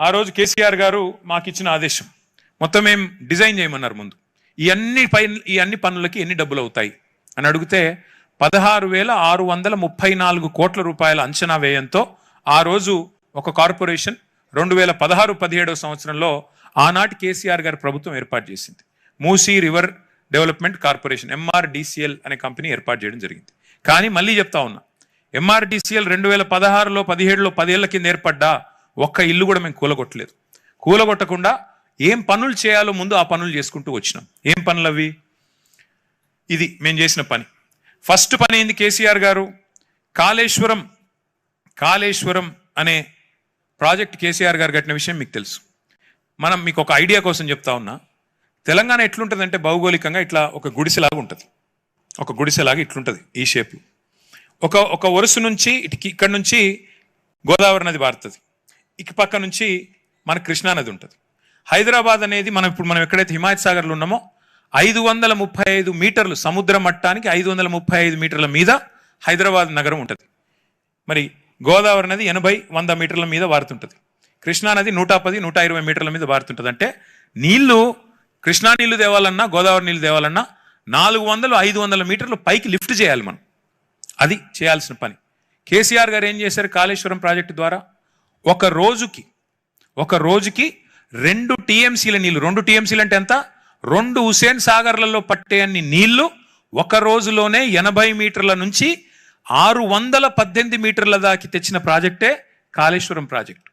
ఆ రోజు కేసీఆర్ గారు మాకు ఇచ్చిన ఆదేశం మొత్తం ఏం డిజైన్ చేయమన్నారు. ముందు ఈ అన్ని పనులకి ఎన్ని డబ్బులు అవుతాయి అని అడిగితే 16,634 కోట్ల రూపాయల అంచనా వ్యయంతో ఆ రోజు ఒక కార్పొరేషన్ 2016-17 సంవత్సరంలో ఆనాటి కేసీఆర్ గారి ప్రభుత్వం ఏర్పాటు చేసింది. Musi river development corporation MRDCL అనే కంపెనీ ఏర్పాటు చేయడం జరిగింది. కానీ మళ్ళీ చెప్తా ఉన్నా, MRDCL 2016లో 17లో 10 ఏళ్ల కింద ఏర్పడ్డా ఒక్క ఇల్లు కూడా మేము కూలగొట్టలేదు. కూలగొట్టకుండా ఏం పనులు చేయాలో ముందు ఆ పనులు చేసుకుంటూ వచ్చినాం. ఏం పనులు అవి? ఇది మేము చేసిన పని. ఫస్ట్ పని ఏంది? కేసీఆర్ గారు కాళేశ్వరం అనే ప్రాజెక్ట్ కేసీఆర్ గారు కట్టిన విషయం మీకు తెలుసు. మీకు ఒక ఐడియా కోసం చెప్తా ఉన్నా. తెలంగాణ ఎట్లుంటుందంటే భౌగోళికంగా ఇట్లా ఒక గుడిసెలాగా ఉంటుంది. ఒక గుడిసెలాగా ఇట్లుంటుంది ఈ షేప్. ఒక వరుస నుంచి ఇక్కడ నుంచి గోదావరి నది పారుతుంది, ఇక పక్క నుంచి మన కృష్ణా నది ఉంటుంది. హైదరాబాద్ అనేది ఇప్పుడు మనం ఎక్కడైతే హిమాయత్ సాగర్లో ఉన్నామో 535 మీటర్లు సముద్ర మట్టానికి 535 మీటర్ల మీద హైదరాబాద్ నగరం ఉంటుంది. మరి గోదావరి నది 80-100 మీటర్ల మీద వారుతుంటుంది. కృష్ణా నది 110-120 మీటర్ల మీద వారుతుంటుంది. అంటే నీళ్లు, కృష్ణా నీళ్లు తేవాలన్నా గోదావరి నీళ్లు తేవాలన్నా 400-500 మీటర్లు పైకి లిఫ్ట్ చేయాలి మనం. అది చేయాల్సిన పని. కేసీఆర్ గారు ఏం చేశారు? కాళేశ్వరం ప్రాజెక్టు ద్వారా ఒక రోజుకి 2 TMCల నీళ్లు, 2 TMCలు అంటే ఎంత? 2 హుసేన్ సాగర్లలో పట్టే అన్ని నీళ్లు ఒక రోజులోనే 80 మీటర్ల నుంచి 618 మీటర్ల దాకా తెచ్చిన ప్రాజెక్టే కాళేశ్వరం ప్రాజెక్టు.